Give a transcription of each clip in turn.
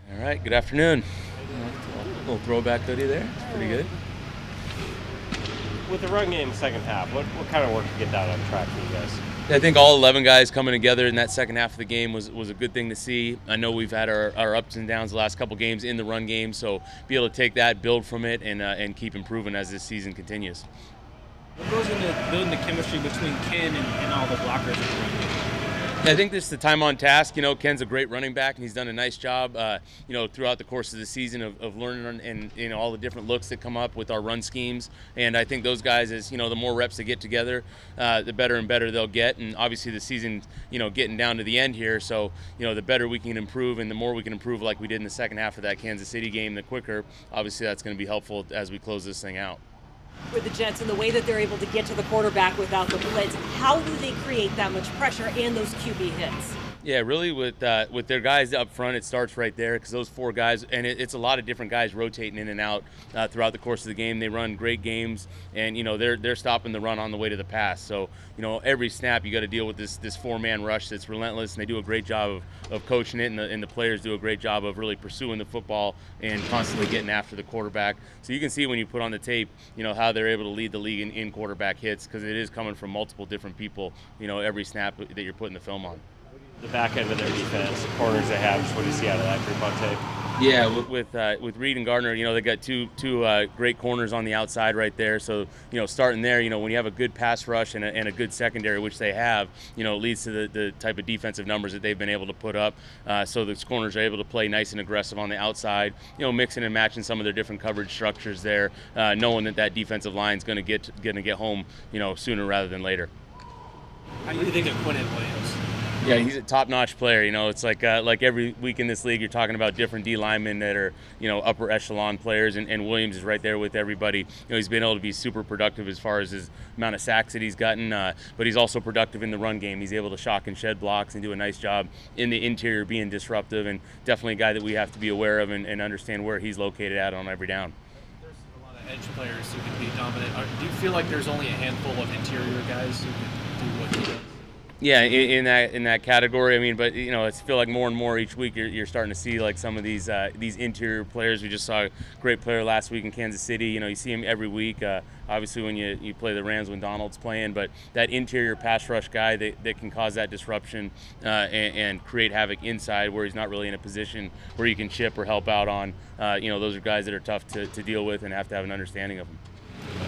All right, good afternoon. A little throwback hoodie there. It's pretty good. With the run game second half, what kind of work to get that on track for you guys? I think all 11 guys coming together in that second half of the game was a good thing to see. I know we've had our ups and downs the last couple games in the run game, so be able to take that, build from it, and keep improving as this season continues. What goes into building the chemistry between Ken and all the blockers in the run game? I think this is the time on task. Ken's a great running back, and he's done a nice job, throughout the course of the season of learning and all the different looks that come up with our run schemes. And I think those guys, as the more reps they get together, the better and better they'll get. And obviously the season, getting down to the end here. So, the better we can improve and the more we can improve like we did in the second half of that Kansas City game, the quicker, obviously that's going to be helpful as we close this thing out. For the Jets and the way that they're able to get to the quarterback without the blitz, how do they create that much pressure and those QB hits? Yeah, really with their guys up front, it starts right there because those four guys, and it's a lot of different guys rotating in and out throughout the course of the game. They run great games, and they're stopping the run on the way to the pass. So every snap you got to deal with this four-man rush that's relentless, and they do a great job of coaching it, and the players do a great job of really pursuing the football and constantly getting after the quarterback. So you can see when you put on the tape, how they're able to lead the league in quarterback hits because it is coming from multiple different people. Every snap that you're putting the film on. The back end of their defense, the corners they have, just what do you see out of that group on tape? Yeah, with Reed and Gardner, they got two great corners on the outside right there. So, starting there, when you have a good pass rush and a good secondary, which they have, it leads to the type of defensive numbers that they've been able to put up. So the corners are able to play nice and aggressive on the outside, mixing and matching some of their different coverage structures there, knowing that defensive line is going to get home, sooner rather than later. How do you think of Quinnen Williams? Yeah, he's a top-notch player. It's like every week in this league, you're talking about different D linemen that are, upper echelon players, and Williams is right there with everybody. He's been able to be super productive as far as his amount of sacks that he's gotten, but he's also productive in the run game. He's able to shock and shed blocks and do a nice job in the interior being disruptive, and definitely a guy that we have to be aware of and understand where he's located at on every down. There's a lot of edge players who can be dominant. Do you feel like there's only a handful of interior guys who can do what he does? Yeah, in that category. I mean, but I feel like more and more each week you're starting to see like some of these interior players. We just saw a great player last week in Kansas City. You see him every week. Obviously, when you play the Rams when Donald's playing, but that interior pass rush guy that can cause that disruption and create havoc inside where he's not really in a position where you can chip or help out on. Those are guys that are tough to deal with and have to have an understanding of them.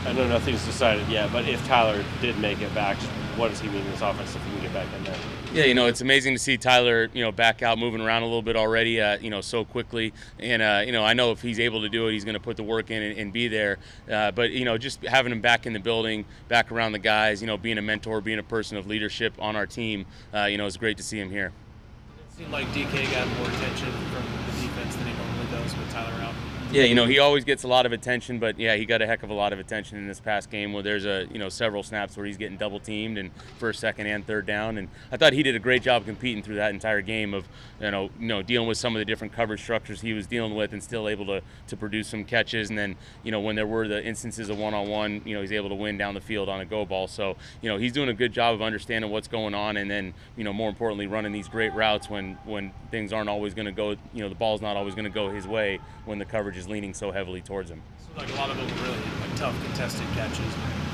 I know nothing's decided yet, but if Tyler did make it back, what does he mean in this offense if he can get back in there? Yeah, it's amazing to see Tyler, back out, moving around a little bit already, so quickly. And, I know if he's able to do it, he's going to put the work in and be there. But, just having him back in the building, back around the guys, being a mentor, being a person of leadership on our team, it's great to see him here. It seemed like DK got more attention from the defense than he normally does with Tyler out. Yeah, he always gets a lot of attention, but yeah, he got a heck of a lot of attention in this past game where there's several snaps where he's getting double teamed and first, second, and third down, and I thought he did a great job competing through that entire game of dealing with some of the different coverage structures he was dealing with and still able to produce some catches, and then when there were the instances of one-on-one, he's able to win down the field on a go ball. So he's doing a good job of understanding what's going on, and then more importantly running these great routes when things aren't always going to go, the ball's not always going to go his way when the coverage is leaning so heavily towards him. So like a lot of them really tough contested catches.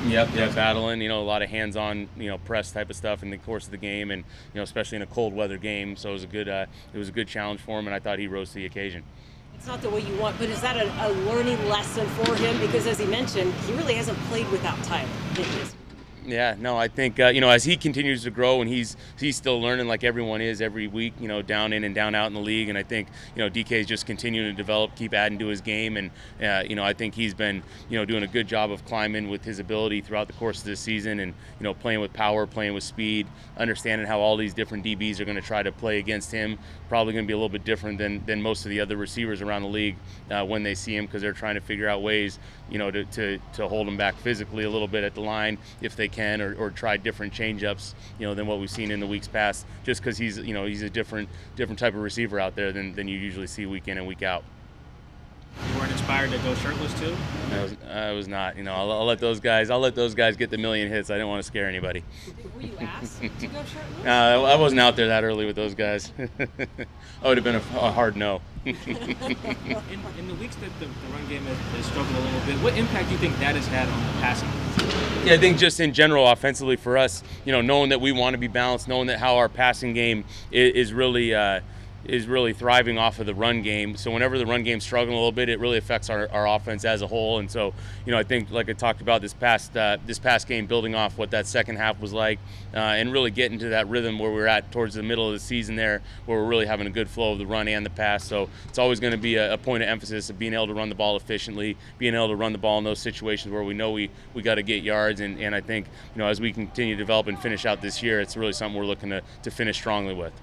Yep, battling, a lot of hands-on, press type of stuff in the course of the game, and especially in a cold weather game. So it was a good challenge for him, and I thought he rose to the occasion. It's not the way you want, but is that a learning lesson for him? Because as he mentioned, he really hasn't played without Tyler in his. Yeah, no, I think, as he continues to grow and he's still learning like everyone is every week, down in and down out in the league. And I think, DK is just continuing to develop, keep adding to his game. And, I think he's been, doing a good job of climbing with his ability throughout the course of this season and, playing with power, playing with speed, understanding how all these different DBs are going to try to play against him. Probably going to be a little bit different than most of the other receivers around the league when they see him because they're trying to figure out ways, to hold him back physically a little bit at the line if they can, or try different change-ups, than what we've seen in the weeks past, just because he's a different type of receiver out there than you usually see week in and week out. You weren't inspired to go shirtless too? I was not. I'll let those guys. I'll let those guys get the million hits. I didn't want to scare anybody. Were you asked to go shirtless? I wasn't out there that early with those guys. I would have been a hard no. In the weeks that the run game has struggled a little bit, what impact do you think that has had on the passing game? Yeah, I think just in general, offensively for us, knowing that we want to be balanced, knowing that how our passing game is really thriving off of the run game. So whenever the run game's struggling a little bit, it really affects our offense as a whole. And so, I think like I talked about this past game, building off what that second half was like, and really getting to that rhythm where we're at towards the middle of the season there, where we're really having a good flow of the run and the pass. So it's always going to be a point of emphasis of being able to run the ball efficiently, being able to run the ball in those situations where we know we got to get yards. And I think, as we continue to develop and finish out this year, it's really something we're looking to finish strongly with.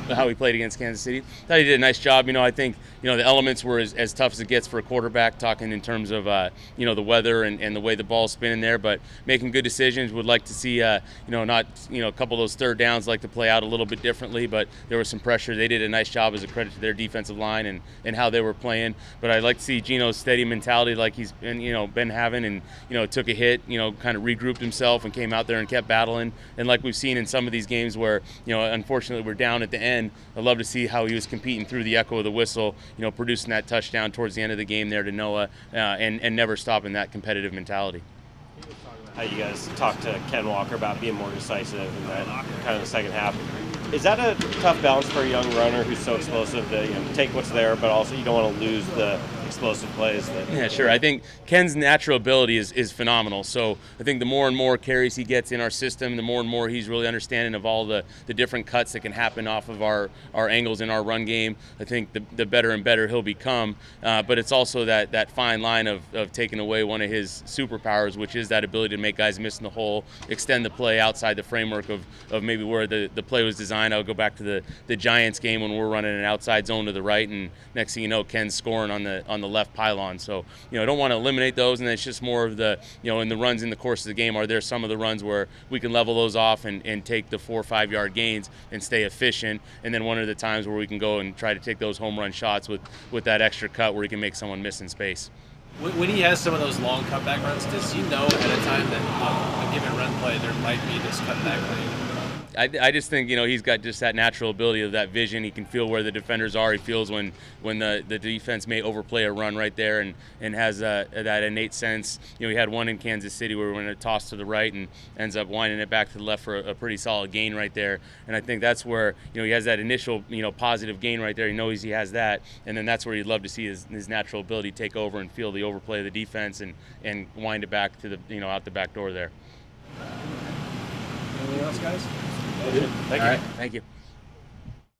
How he played against Kansas City. I thought he did a nice job. I think the elements were as tough as it gets for a quarterback, talking in terms of the weather and the way the ball's spinning there, but making good decisions. Would like to see not a couple of those third downs like to play out a little bit differently, but there was some pressure. They did a nice job as a credit to their defensive line and how they were playing. But I'd like to see Gino's steady mentality like he's been having, and took a hit, kind of regrouped himself and came out there and kept battling. And like we've seen in some of these games where unfortunately we're down at the end, I'd love to see how he was competing through the echo of the whistle, producing that touchdown towards the end of the game there to Noah, and never stopping that competitive mentality. How you guys talked to Ken Walker about being more decisive in that kind of the second half. Is that a tough balance for a young runner who's so explosive to take what's there, but also you don't want to lose the explosive plays? Yeah, sure. I think Ken's natural ability is phenomenal. So I think the more and more carries he gets in our system, the more and more he's really understanding of all the different cuts that can happen off of our angles in our run game. I think the better and better he'll become. But it's also that fine line of taking away one of his superpowers, which is that ability to make guys miss in the hole, extend the play outside the framework of maybe where the play was designed. I would go back to the Giants game when we're running an outside zone to the right, and next thing you know, Ken's scoring on the left pylon. So I don't want to eliminate those, and it's just more of the in the runs in the course of the game. Are there some of the runs where we can level those off and take the 4 or 5 yard gains and stay efficient, and then one of the times where we can go and try to take those home run shots with that extra cut where he can make someone miss in space. When he has some of those long cutback runs, does he know ahead of time that a given run play there might be this cutback lane? I just think he's got just that natural ability of that vision. He can feel where the defenders are. He feels when the defense may overplay a run right there, and has that innate sense. He had one in Kansas City where we went a toss to the right and ends up winding it back to the left for a pretty solid gain right there. And I think that's where he has that initial positive gain right there. He knows he has that, and then that's where you'd love to see his natural ability take over and feel the overplay of the defense and wind it back to the out the back door there. Anything else, guys? Thank you. All right, thank you.